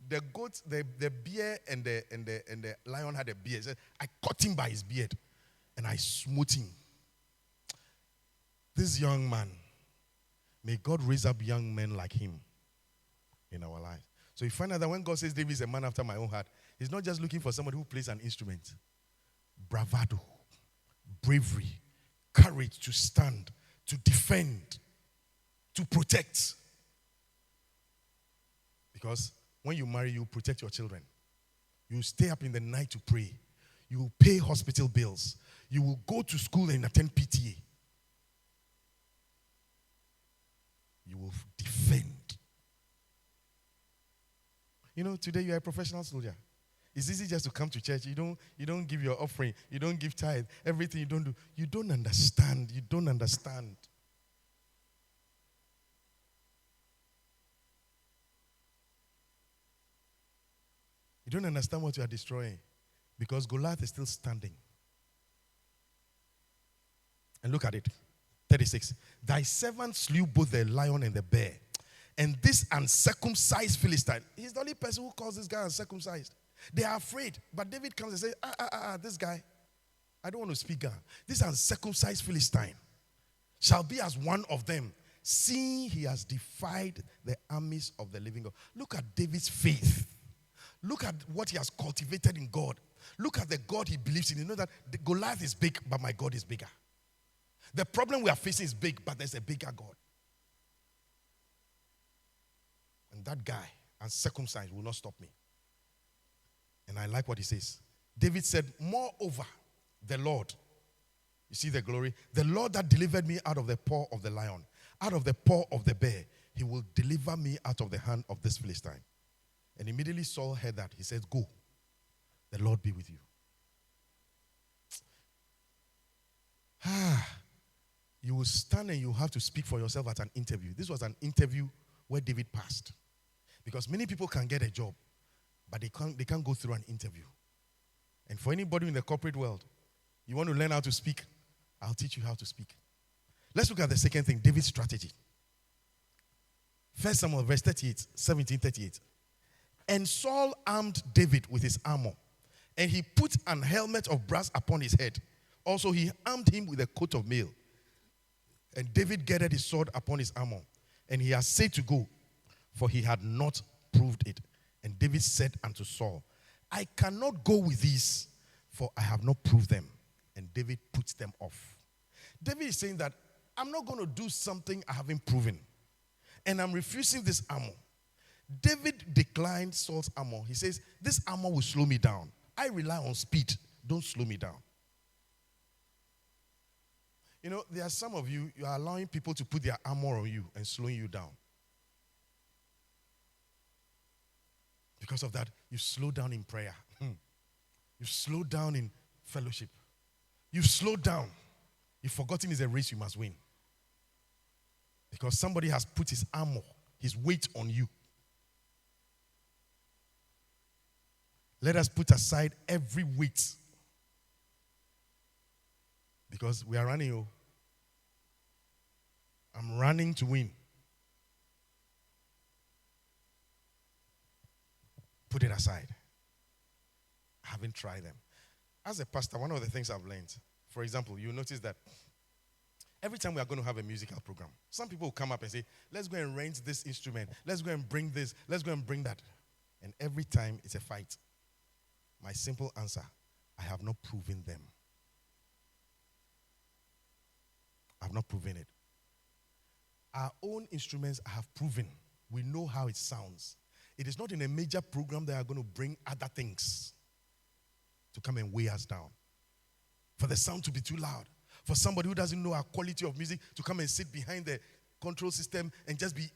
The goat, the bear and the lion had a beard. I caught him by his beard and I smote him. This young man, may God raise up young men like him in our lives. So you find out that when God says David is a man after my own heart, he's not just looking for somebody who plays an instrument. Bravado, bravery, courage to stand, to defend, to protect. Because when you marry, you protect your children. You stay up in the night to pray. You will pay hospital bills. You will go to school and attend PTA. You will defend. You know, today you are a professional soldier. It's easy just to come to church. You don't give your offering. You don't give tithe. Everything you don't do. You don't understand. You don't understand. You don't understand what you are destroying. Because Goliath is still standing. And look at it. 36. Thy servant slew both the lion and the bear. And this uncircumcised Philistine. He's the only person who calls this guy uncircumcised. They are afraid. But David comes and says, this guy, I don't want to speak. This uncircumcised Philistine shall be as one of them, seeing he has defied the armies of the living God. Look at David's faith. Look at what he has cultivated in God. Look at the God he believes in. You know that the Goliath is big, but my God is bigger. The problem we are facing is big, but there's a bigger God. And that guy, uncircumcised, will not stop me. And I like what he says. David said, moreover, the Lord, you see the glory? The Lord that delivered me out of the paw of the lion, out of the paw of the bear, he will deliver me out of the hand of this Philistine. And immediately Saul heard that. He said, go. The Lord be with you. You will stand and you have to speak for yourself at an interview. This was an interview where David passed. Because many people can get a job, but they can't go through an interview. And for anybody in the corporate world, you want to learn how to speak, I'll teach you how to speak. Let's look at the second thing, David's strategy. 1 Samuel verse 38, 17:38. And Saul armed David with his armor, and he put an helmet of brass upon his head. Also he armed him with a coat of mail. And David gathered his sword upon his armor, and he essayed to go, for he had not proved it. And David said unto Saul, I cannot go with these, for I have not proved them. And David puts them off. David is saying that I'm not going to do something I haven't proven. And I'm refusing this armor. David declined Saul's armor. He says, this armor will slow me down. I rely on speed. Don't slow me down. You know, there are some of you, you are allowing people to put their armor on you and slowing you down. Because of that, you slow down in prayer. You slow down in fellowship. You slow down. You've forgotten it's a race you must win. Because somebody has put his armor, his weight on you. Let us put aside every weight. Because we are running. I'm running to win. Put it aside. I haven't tried them. As a pastor, one of the things I've learned, for example, you notice that every time we are going to have a musical program, some people will come up and say, let's go and rent this instrument. Let's go and bring this. Let's go and bring that. And every time it's a fight. My simple answer, I have not proven them. I have not proven it. Our own instruments I have proven. We know how it sounds. It is not in a major program that are going to bring other things to come and weigh us down. For the sound to be too loud. For somebody who doesn't know our quality of music to come and sit behind the control system and just be,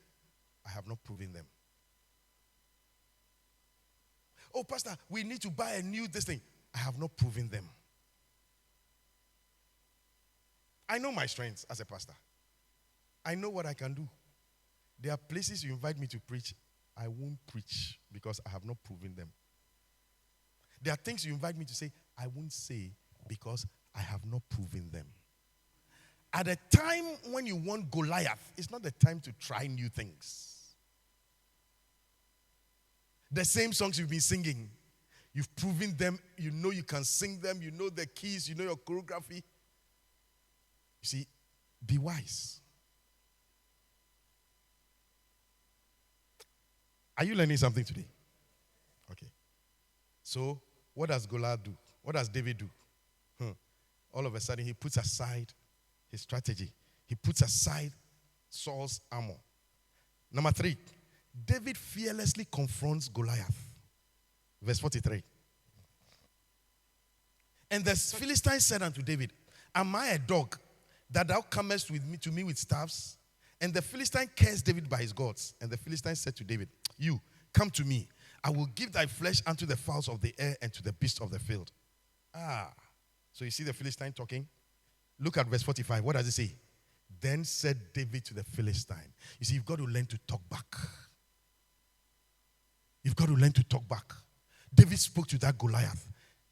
I have not proven them. Oh, pastor, we need to buy a new this thing. I have not proven them. I know my strengths as a pastor. I know what I can do. There are places you invite me to preach, I won't preach because I have not proven them. There are things you invite me to say, I won't say because I have not proven them. At a time when you want Goliath, it's not the time to try new things. The same songs you've been singing, you've proven them, you know you can sing them, you know the keys, you know your choreography. You see, be wise. Are you learning something today? Okay. So, what does Goliath do? What does David do? All of a sudden, he puts aside his strategy. He puts aside Saul's armor. Number 3, David fearlessly confronts Goliath. Verse 43. And the Philistine said unto David, am I a dog that thou comest with me to me with staffs? And the Philistine cursed David by his gods. And the Philistine said to David, you, come to me. I will give thy flesh unto the fowls of the air and to the beasts of the field. So you see the Philistine talking? Look at verse 45. What does it say? Then said David to the Philistine. You see, you've got to learn to talk back. You've got to learn to talk back. David spoke to that Goliath.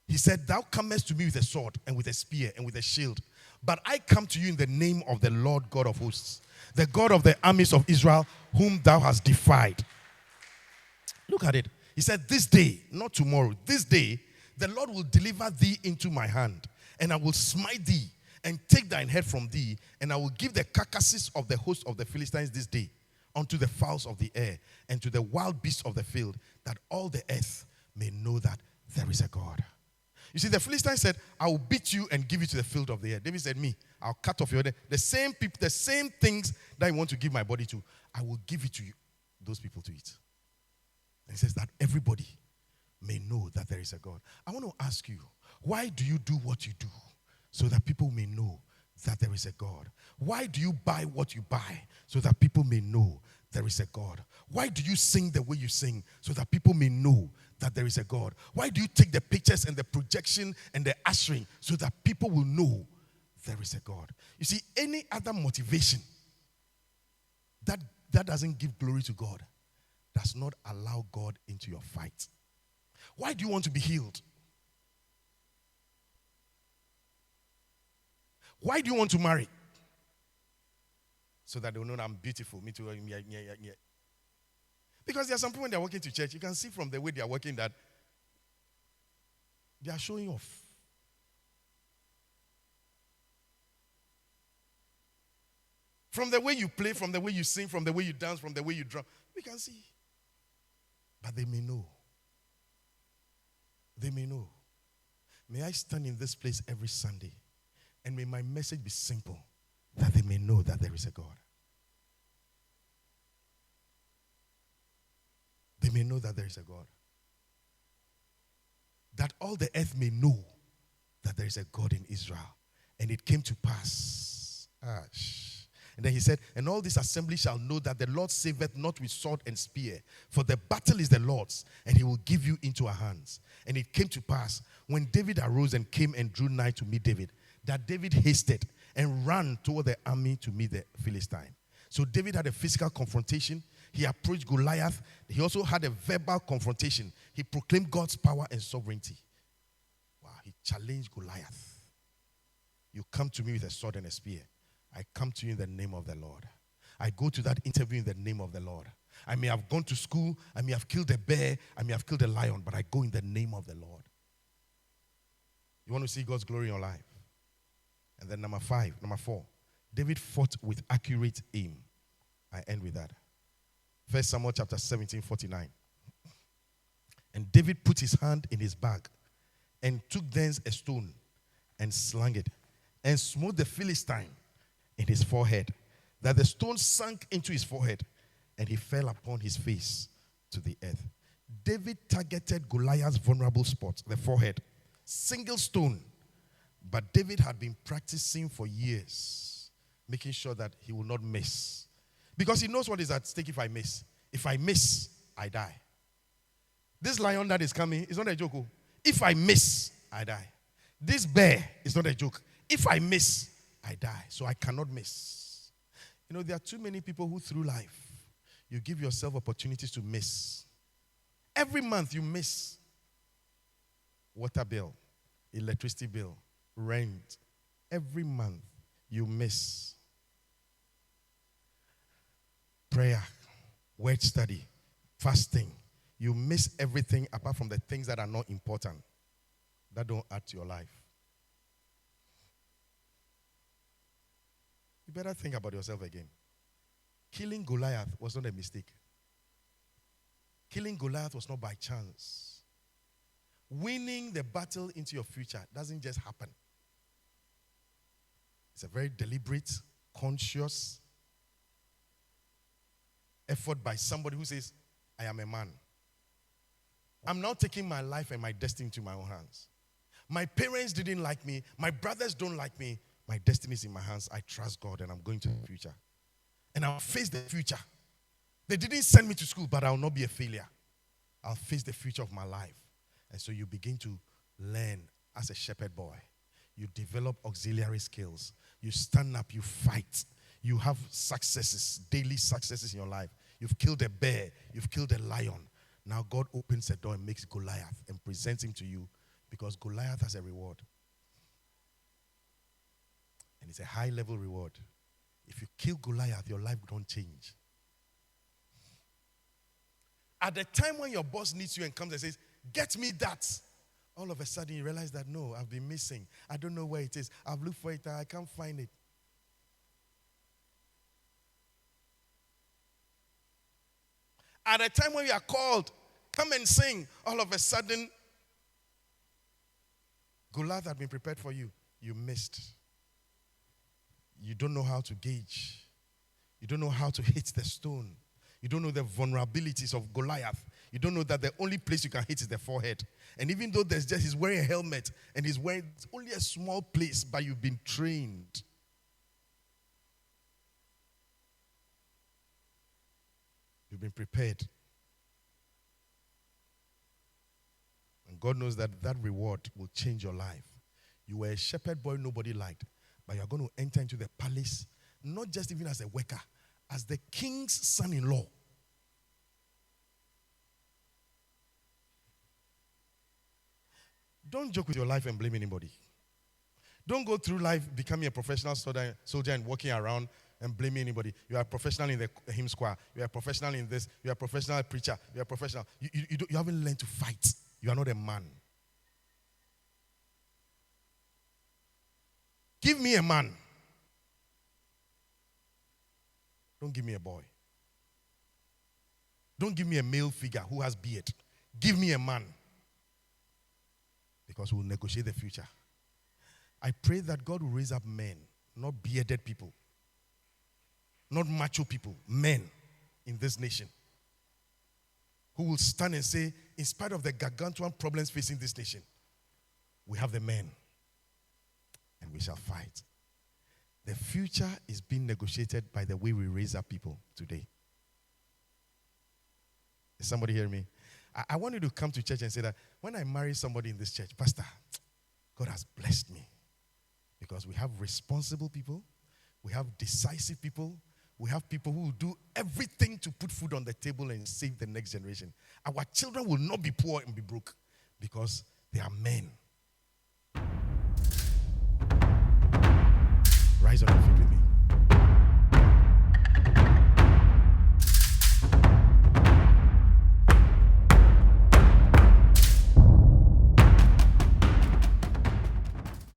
He said, thou comest to me with a sword and with a spear and with a shield. But I come to you in the name of the Lord God of hosts, the God of the armies of Israel, whom thou hast defied. Look at it. He said, this day, not tomorrow, this day, the Lord will deliver thee into my hand, and I will smite thee and take thine head from thee, and I will give the carcasses of the host of the Philistines this day unto the fowls of the air and to the wild beasts of the field, that all the earth may know that there is a God. You see, the Philistine said, I will beat you and give you to the field of the air. David said, me, I'll cut off your head. The same people, the same things that you want to give my body to, I will give it to you, those people to eat. And he says that everybody may know that there is a God. I want to ask you, why do you do what you do? So that people may know that there is a God. Why do you buy what you buy? So that people may know there is a God. Why do you sing the way you sing? So that people may know that there is a God. Why do you take the pictures and the projection and the ushering? So that people will know there is a God. You see, any other motivation that doesn't give glory to God does not allow God into your fight. Why do you want to be healed? Why do you want to marry? So that they will know that I'm beautiful. Me too. Yeah. Because there are some people when they're walking to church, you can see from the way they are walking that they are showing off. From the way you play, from the way you sing, from the way you dance, from the way you drum, we can see. But they may know. They may know. May I stand in this place every Sunday, and may my message be simple, that they may know that there is a God. They may know that there is a God. That all the earth may know that there is a God in Israel. And it came to pass. And then he said, and all this assembly shall know that the Lord saveth not with sword and spear, for the battle is the Lord's, and he will give you into our hands. And it came to pass, when David arose and came and drew nigh to meet David, that David hasted and ran toward the army to meet the Philistine. So David had a physical confrontation. He approached Goliath. He also had a verbal confrontation. He proclaimed God's power and sovereignty. Wow, he challenged Goliath. You come to me with a sword and a spear. I come to you in the name of the Lord. I go to that interview in the name of the Lord. I may have gone to school. I may have killed a bear. I may have killed a lion. But I go in the name of the Lord. You want to see God's glory in your life? And then number 4. David fought with accurate aim. I end with that. 1 Samuel chapter 17:49. And David put his hand in his bag and took thence a stone and slung it and smote the Philistine in his forehead, that the stone sank into his forehead and he fell upon his face to the earth. David targeted Goliath's vulnerable spot, the forehead. Single stone. But David had been practicing for years, making sure that he will not miss. Because he knows what is at stake if I miss. If I miss, I die. This lion that is coming is not a joke. If I miss, I die. This bear is not a joke. If I miss, I die. So I cannot miss. You know, there are too many people who through life, you give yourself opportunities to miss. Every month you miss water bill, electricity bill, rent. Every month you miss prayer, word study, fasting. You miss everything apart from the things that are not important, that don't add to your life. You better think about yourself again. Killing Goliath was not a mistake. Killing Goliath was not by chance. Winning the battle into your future doesn't just happen. It's a very deliberate, conscious effort by somebody who says, I am a man. I'm now taking my life and my destiny into my own hands. My parents didn't like me. My brothers don't like me. My destiny is in my hands. I trust God and I'm going to the future. And I'll face the future. They didn't send me to school, but I'll not be a failure. I'll face the future of my life. And so you begin to learn as a shepherd boy. You develop auxiliary skills. You stand up, you fight. You have successes, daily successes in your life. You've killed a bear. You've killed a lion. Now God opens the door and makes Goliath and presents him to you because Goliath has a reward. And it's a high-level reward. If you kill Goliath, your life don't change. At the time when your boss needs you and comes and says, get me that, all of a sudden you realize that, no, I've been missing. I don't know where it is. I've looked for it. I can't find it. At a time when you are called, come and sing, all of a sudden, Goliath had been prepared for you. You missed. You don't know how to gauge. You don't know how to hit the stone. You don't know the vulnerabilities of Goliath. You don't know that the only place you can hit is the forehead. And even though he's wearing a helmet and he's wearing only a small place, but you've been trained. You've been prepared. And God knows that that reward will change your life. You were a shepherd boy nobody liked, but you're going to enter into the palace, not just even as a worker, as the king's son-in-law. Don't joke with your life and blame anybody. Don't go through life becoming a professional soldier and walking around and blaming anybody. You are a professional in the hymn choir. You are a professional in this. You are a professional preacher. You are a professional. You haven't learned to fight. You are not a man. Give me a man. Don't give me a boy. Don't give me a male figure who has beard. Give me a man. because we'll negotiate the future. I pray that God will raise up men, not bearded people, not macho people, men in this nation who will stand and say, in spite of the gargantuan problems facing this nation, we have the men and we shall fight. The future is being negotiated by the way we raise up people today. Is somebody hearing me? I want you to come to church and say that when I marry somebody in this church, Pastor, God has blessed me because we have responsible people, we have decisive people, we have people who will do everything to put food on the table and save the next generation. Our children will not be poor and be broke because they are men. Rise on your feet with me.